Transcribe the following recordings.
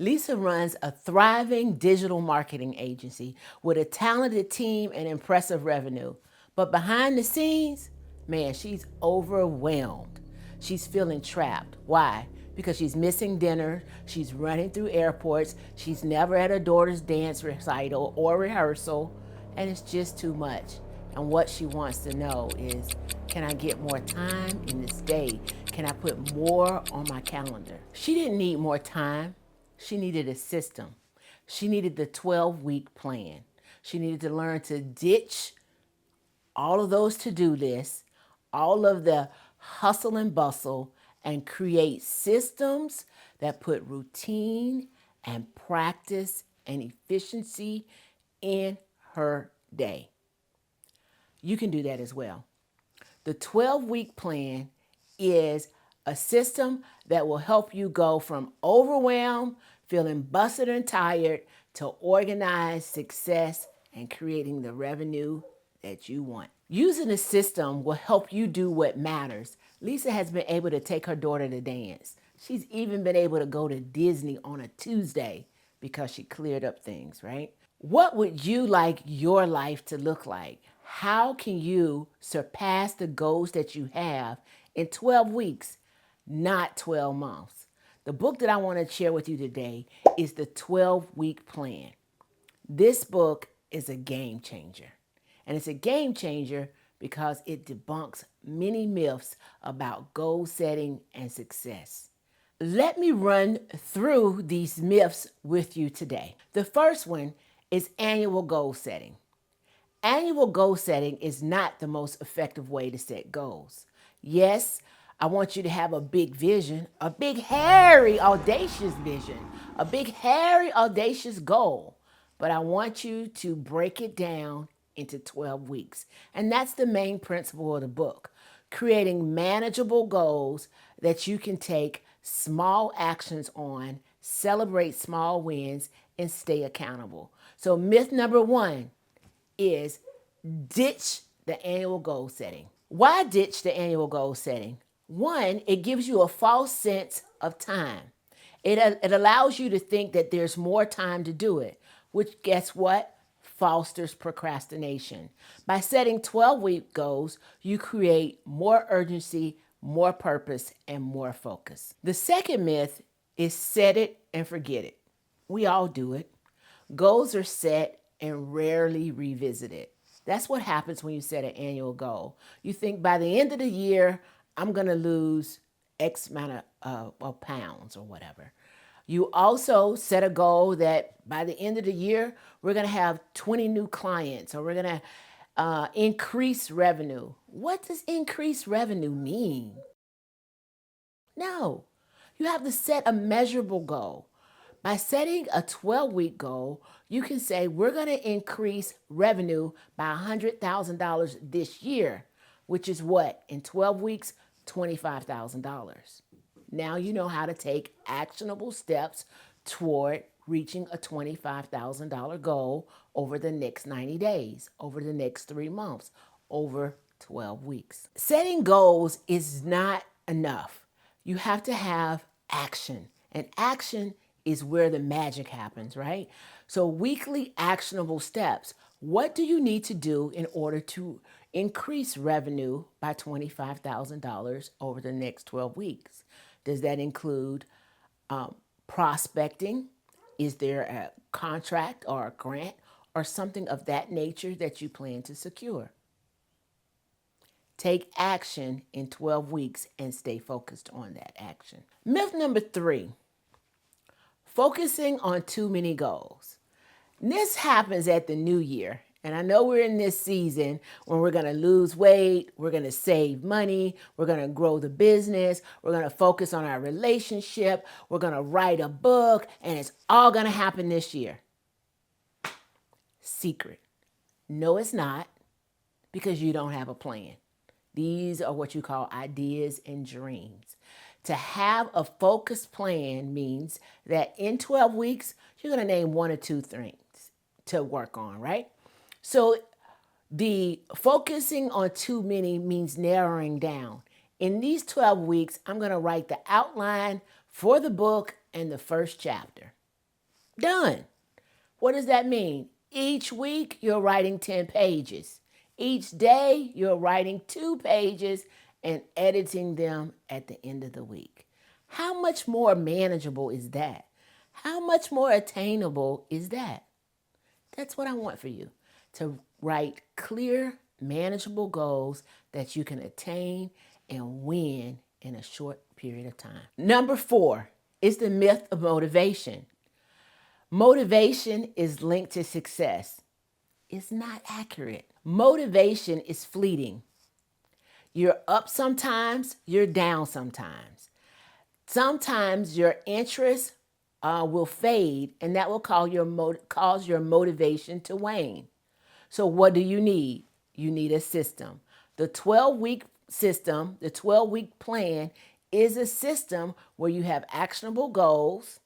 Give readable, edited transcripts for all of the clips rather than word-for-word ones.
Lisa runs a thriving digital marketing agency with a talented team and impressive revenue. But behind the scenes, man, she's overwhelmed. She's feeling trapped. Why? Because she's missing dinner, she's running through airports, she's never at her daughter's dance recital or rehearsal, and it's just too much. And what she wants to know is, can I get more time in this day? Can I put more on my calendar? She didn't need more time. She needed a system. She needed the 12-week plan. She needed to learn to ditch all of those to-do lists, all of the hustle and bustle, and create systems that put routine and practice and efficiency in her day. You can do that as well. The 12-week plan is a system that will help you go from overwhelmed, feeling busted and tired, to organized success and creating the revenue that you want. Using a system will help you do what matters. Lisa has been able to take her daughter to dance. She's even been able to go to Disney on a Tuesday because she cleared up things, right? What would you like your life to look like? How can you surpass the goals that you have in 12 weeks, not 12 months? The book that I want to share with you today is the 12-week plan. This book is a game changer. And it's a game changer because it debunks many myths about goal setting and success. Let me run through these myths with you today. The first one is annual goal setting. Annual goal setting is not the most effective way to set goals. Yes, I want you to have a big vision, a big, hairy, audacious vision, a big, hairy, audacious goal. But I want you to break it down into 12 weeks. And that's the main principle of the book, creating manageable goals that you can take small actions on, celebrate small wins, and stay accountable. So myth number one is ditch the annual goal setting. Why ditch the annual goal setting? One, it gives you a false sense of time. It allows you to think that there's more time to do it, which, guess what? Fosters procrastination. By setting 12-week goals, you create more urgency, more purpose, and more focus. The second myth is set it and forget it. We all do it. Goals are set and rarely revisited. That's what happens when you set an annual goal. You think by the end of the year, I'm going to lose X amount of pounds or whatever. You also set a goal that by the end of the year, we're going to have 20 new clients, or we're going to increase revenue. What does increase revenue mean? No, you have to set a measurable goal. By setting a 12-week goal, you can say, we're going to increase revenue by $100,000 this year, which is what? In 12 weeks, $25,000. Now you know how to take actionable steps toward reaching a $25,000 goal over the next 90 days, over the next 3 months, over 12 weeks. Setting goals is not enough. You have to have action, and action is where the magic happens, right? So weekly actionable steps. What do you need to do in order to increase revenue by $25,000 over the next 12 weeks? Does that include prospecting? Is there a contract or a grant or something of that nature that you plan to secure? Take action in 12 weeks and stay focused on that action. Myth number 3, focusing on too many goals. This happens at the new year. And I know we're in this season when we're going to lose weight, we're going to save money, we're going to grow the business, we're going to focus on our relationship, we're going to write a book, and it's all going to happen this year. Secret. No, it's not, because you don't have a plan. These are what you call ideas and dreams. To have a focused plan means that in 12 weeks, you're going to name 1 or 2 things to work on, right? So the focusing on too many means narrowing down. In these 12 weeks, I'm going to write the outline for the book and the first chapter. Done. What does that mean? Each week, you're writing 10 pages. Each day, you're writing 2 pages and editing them at the end of the week. How much more manageable is that? How much more attainable is that? That's what I want for you, to write clear, manageable goals that you can attain and win in a short period of time. Number 4 is the myth of motivation. Motivation is linked to success. It's not accurate. Motivation is fleeting. You're up sometimes, you're down sometimes. Sometimes your interest will fade, and that will cause your motivation to wane. So, what do you need? You need a system. The 12-week system, the 12-week plan is a system where you have actionable goals,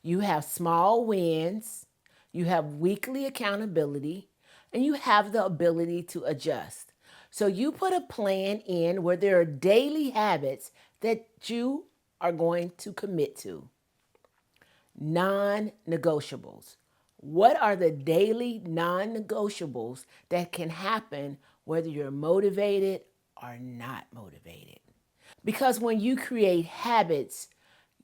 you have small wins, you have weekly accountability, and you have the ability to adjust. So you put a plan in where there are daily habits that you are going to commit to. Non-negotiables. What are the daily non-negotiables that can happen whether you're motivated or not motivated? Because when you create habits,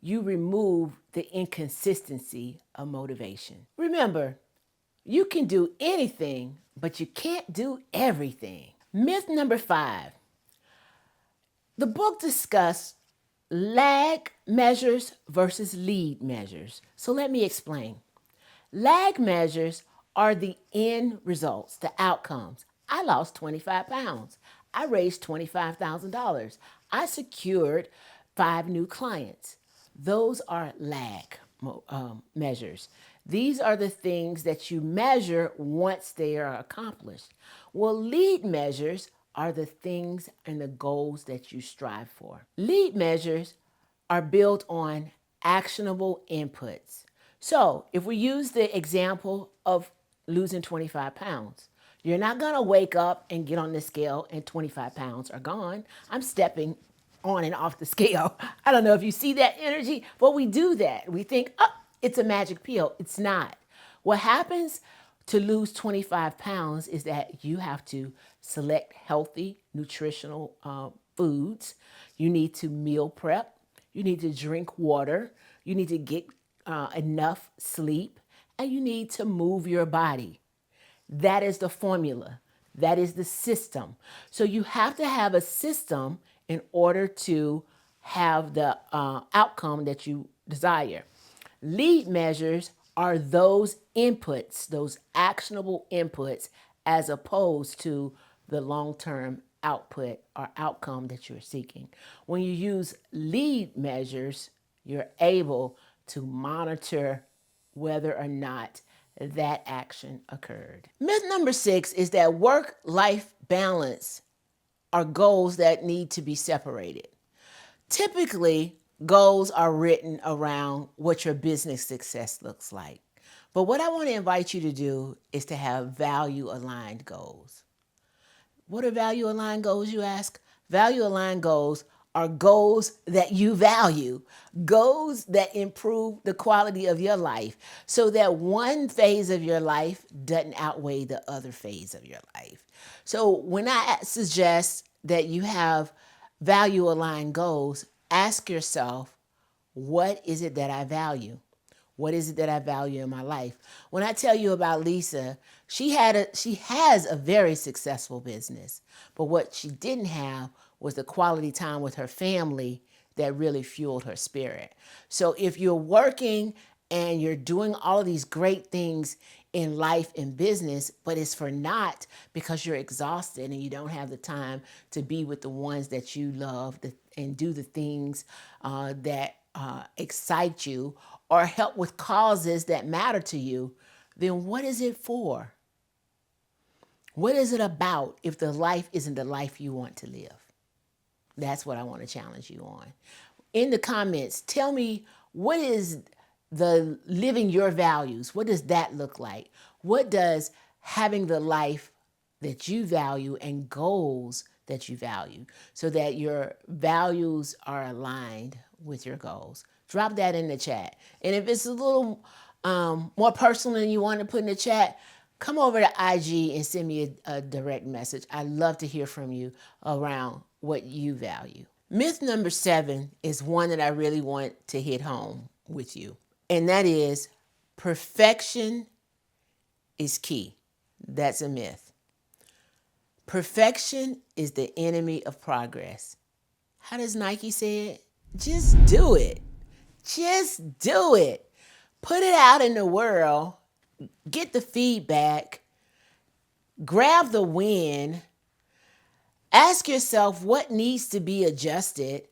you remove the inconsistency of motivation. Remember, you can do anything, but you can't do everything. Myth number 5. The book discussed lag measures versus lead measures. So let me explain. Lag measures are the end results, the outcomes. I lost 25 pounds. I raised $25,000. I secured 5 new clients. Those are lag measures. These are the things that you measure once they are accomplished. Well, lead measures are the things and the goals that you strive for. Lead measures are built on actionable inputs. So if we use the example of losing 25 pounds, you're not going to wake up and get on the scale and 25 pounds are gone. I'm stepping on and off the scale. I don't know if you see that energy, but we do that. We think, oh, it's a magic pill. It's not. What happens to lose 25 pounds is that you have to select healthy, nutritional foods. You need to meal prep. You need to drink water. You need to get enough sleep. And you need to move your body. That is the formula. That is the system. So you have to have a system in order to have the outcome that you desire. Lead measures are those inputs, those actionable inputs, as opposed to the long-term output or outcome that you're seeking. When you use lead measures, you're able to monitor whether or not that action occurred. Myth number 6 is that work-life balance are goals that need to be separated. Typically, goals are written around what your business success looks like. But what I want to invite you to do is to have value-aligned goals. What are value-aligned goals, you ask? Value-aligned goals are goals that you value, goals that improve the quality of your life so that one phase of your life doesn't outweigh the other phase of your life. So when I suggest that you have value-aligned goals, ask yourself, what is it that I value? What is it that I value in my life? When I tell you about Lisa, she has a very successful business, but what she didn't have was the quality time with her family that really fueled her spirit. So if you're working and you're doing all of these great things in life and business, but it's for naught because you're exhausted and you don't have the time to be with the ones that you love and do the things that excite you or help with causes that matter to you, then what is it for? What is it about if the life isn't the life you want to live? That's what I want to challenge you on. In the comments, tell me, what is the living your values? What does that look like? What does having the life that you value and goals that you value so that your values are aligned with your goals? Drop that in the chat. And if it's a little more personal than you want to put in the chat, come over to IG and send me a direct message. I'd love to hear from you around what you value. Myth number 7 is one that I really want to hit home with you, and that is perfection is key. That's a myth. Perfection is the enemy of progress. How does Nike say it? Just do it. Just do it. Put it out in the world, get the feedback, grab the win, ask yourself what needs to be adjusted.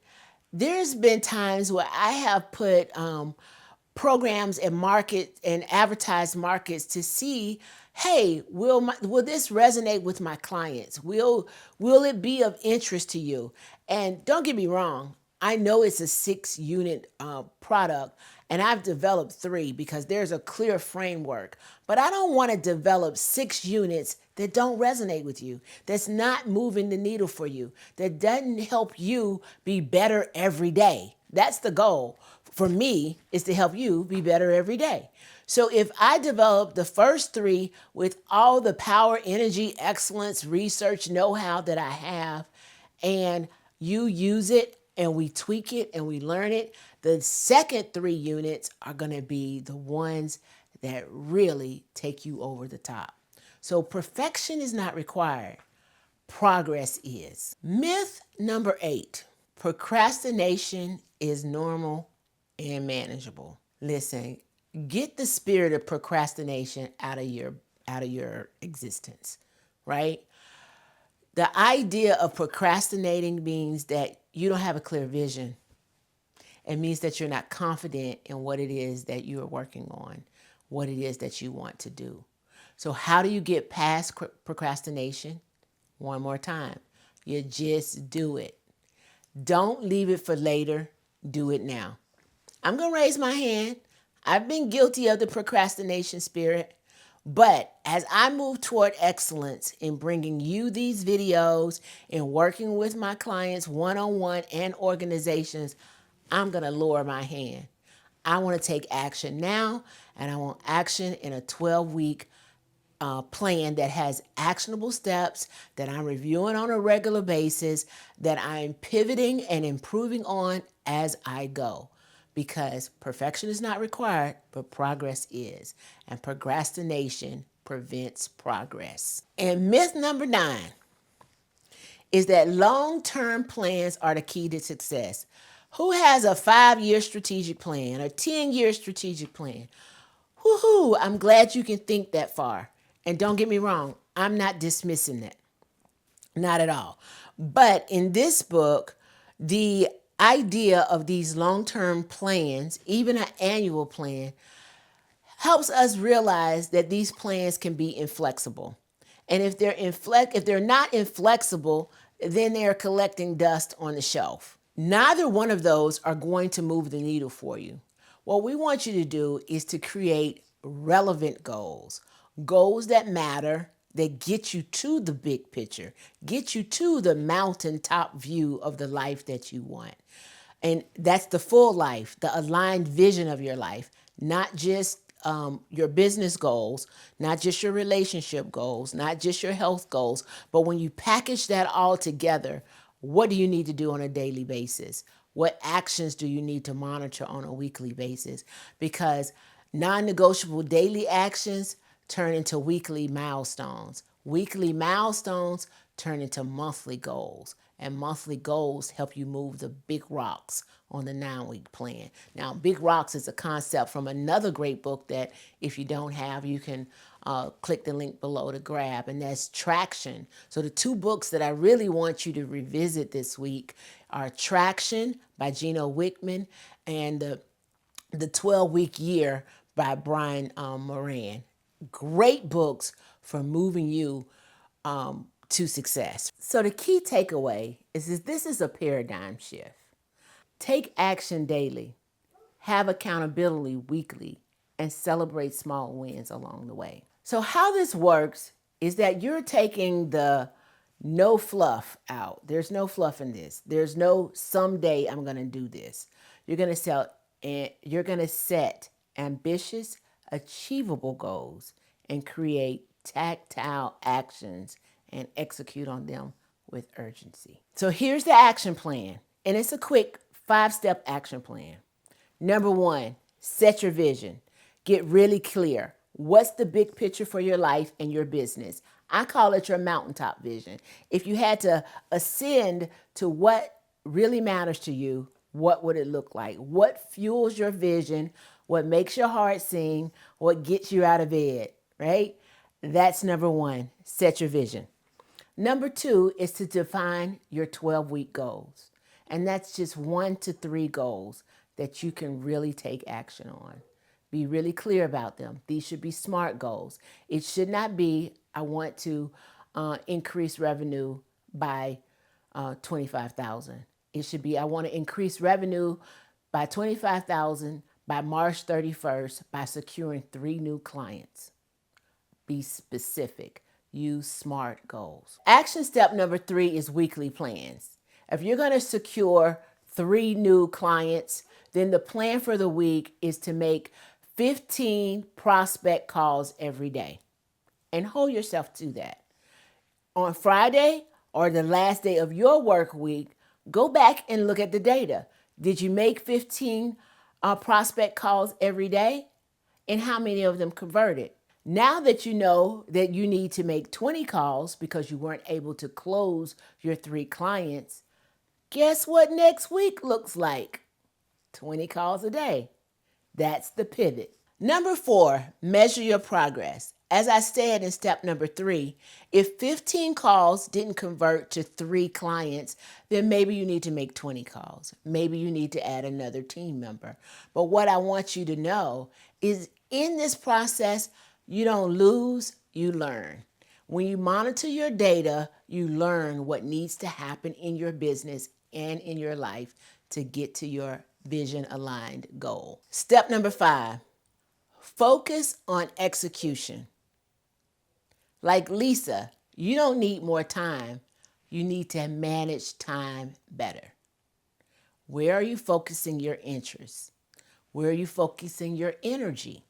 There's been times where I have put programs and market and advertised markets to see, hey, will this resonate with my clients? Will it be of interest to you? And don't get me wrong, I know it's a 6-unit product, and I've developed 3 because there's a clear framework. But I don't want to develop 6 units that don't resonate with you, that's not moving the needle for you, that doesn't help you be better every day. That's the goal for me, is to help you be better every day. So if I develop the first 3 with all the power, energy, excellence, research, know-how that I have, and you use it and we tweak it and we learn it, the second 3 units are going to be the ones that really take you over the top. So perfection is not required. Progress is. Myth number 8, procrastination is normal and manageable. Listen, get the spirit of procrastination out of your existence, right? The idea of procrastinating means that you don't have a clear vision. It means that you're not confident in what it is that you are working on, what it is that you want to do. So how do you get past procrastination? One more time. You just do it. Don't leave it for later. Do it now. I'm going to raise my hand. I've been guilty of the procrastination spirit. But as I move toward excellence in bringing you these videos and working with my clients one-on-one and organizations, I'm going to lower my hand. I want to take action now, and I want action in a 12-week plan that has actionable steps that I'm reviewing on a regular basis, that I'm pivoting and improving on as I go. Because perfection is not required, but progress is. And procrastination prevents progress. And myth number 9 is that long-term plans are the key to success. Who has a 5-year strategic plan, a 10-year strategic plan? Woohoo, I'm glad you can think that far. And don't get me wrong, I'm not dismissing that. Not at all. But in this book, the idea of these long-term plans, even an annual plan, helps us realize that these plans can be inflexible. And if they're not inflexible, then they're collecting dust on the shelf. Neither one of those are going to move the needle for you. What we want you to do is to create relevant goals, goals that matter, that get you to the big picture, get you to the mountaintop view of the life that you want. And that's the full life, the aligned vision of your life, not just your business goals, not just your relationship goals, not just your health goals, but when you package that all together, what do you need to do on a daily basis? What actions do you need to monitor on a weekly basis? Because non-negotiable daily actions turn into weekly milestones. Weekly milestones turn into monthly goals. And monthly goals help you move the big rocks on the 9-week plan. Now, big rocks is a concept from another great book that if you don't have, you can click the link below to grab, and that's Traction. So the 2 books that I really want you to revisit this week are Traction by Gino Wickman and the 12-week year by Brian Moran. Great books for moving you to success. So the key takeaway is this is a paradigm shift. Take action daily, have accountability weekly, and celebrate small wins along the way. So how this works is that you're taking the no fluff out. There's no fluff in this. There's no someday I'm going to do this. You're going to set ambitious, achievable goals, and create tactile actions and execute on them with urgency. So here's the action plan, and it's a quick 5-step action plan. Number 1, set your vision. Get really clear. What's the big picture for your life and your business? I call it your mountaintop vision. If you had to ascend to what really matters to you, what would it look like? What fuels your vision? What makes your heart sing? What gets you out of bed, right? That's number 1. Set your vision. Number 2 is to define your 12-week goals. And that's just 1 to 3 goals that you can really take action on. Be really clear about them. These should be SMART goals. It should not be, I want to increase revenue by 25,000. It should be, I want to increase revenue by 25,000 by March 31st by securing 3 new clients. Be specific. Use SMART goals. Action step number 3 is weekly plans. If you're going to secure 3 new clients, then the plan for the week is to make 15 prospect calls every day. And hold yourself to that. On Friday or the last day of your work week, go back and look at the data. Did you make 15 prospect calls every day? And how many of them converted? Now that you know that you need to make 20 calls because you weren't able to close your 3 clients, guess what next week looks like? 20 calls a day. That's the pivot. Number 4, measure your progress. As I said in step number 3, if 15 calls didn't convert to 3 clients, then maybe you need to make 20 calls. Maybe you need to add another team member. But what I want you to know is in this process, you don't lose, you learn. When you monitor your data, you learn what needs to happen in your business and in your life to get to your vision-aligned goal. Step number 5, focus on execution. Like Lisa, you don't need more time. You need to manage time better. Where are you focusing your interests? Where are you focusing your energy?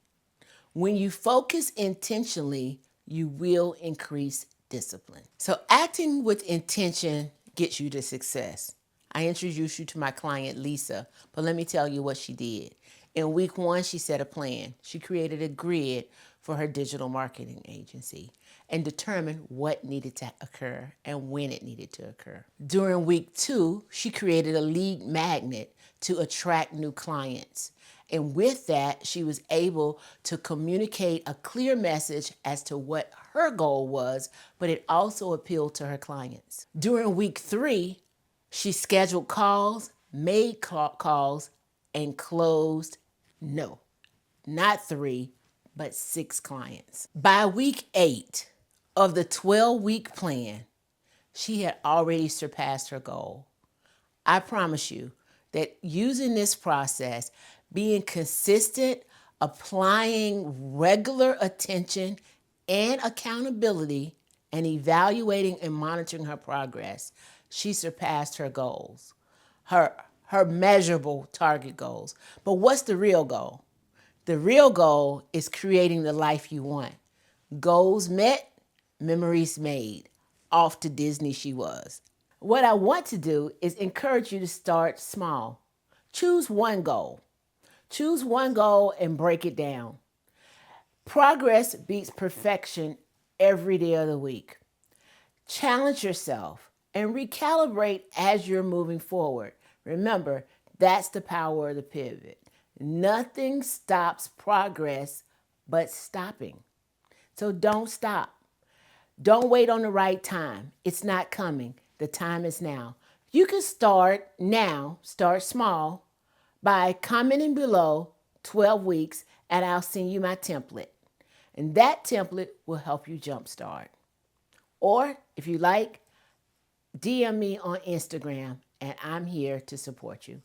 When you focus intentionally, you will increase discipline. So acting with intention gets you to success. I introduced you to my client, Lisa, but let me tell you what she did. In week 1, she set a plan. She created a grid for her digital marketing agency and determined what needed to occur and when it needed to occur. During week 2, she created a lead magnet to attract new clients. And with that, she was able to communicate a clear message as to what her goal was, but it also appealed to her clients. During week 3, she scheduled calls, made calls, and closed, no, not 3, but 6 clients. By week 8 of the 12-week plan, she had already surpassed her goal. I promise you that using this process, being consistent, applying regular attention and accountability, and evaluating and monitoring her progress, she surpassed her goals, her measurable target goals. But what's the real goal? The real goal is creating the life you want. Goals met, memories made. Off to Disney she was. What I want to do is encourage you to start small. Choose one goal. Choose one goal and break it down. Progress beats perfection every day of the week. Challenge yourself and recalibrate as you're moving forward. Remember, that's the power of the pivot. Nothing stops progress but stopping. So don't stop. Don't wait on the right time. It's not coming. The time is now. You can start now, start small, by commenting below 12 weeks and I'll send you my template. And that template will help you jumpstart. Or if you like, DM me on Instagram and I'm here to support you.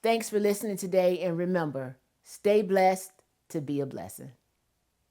Thanks for listening today, and remember, stay blessed to be a blessing.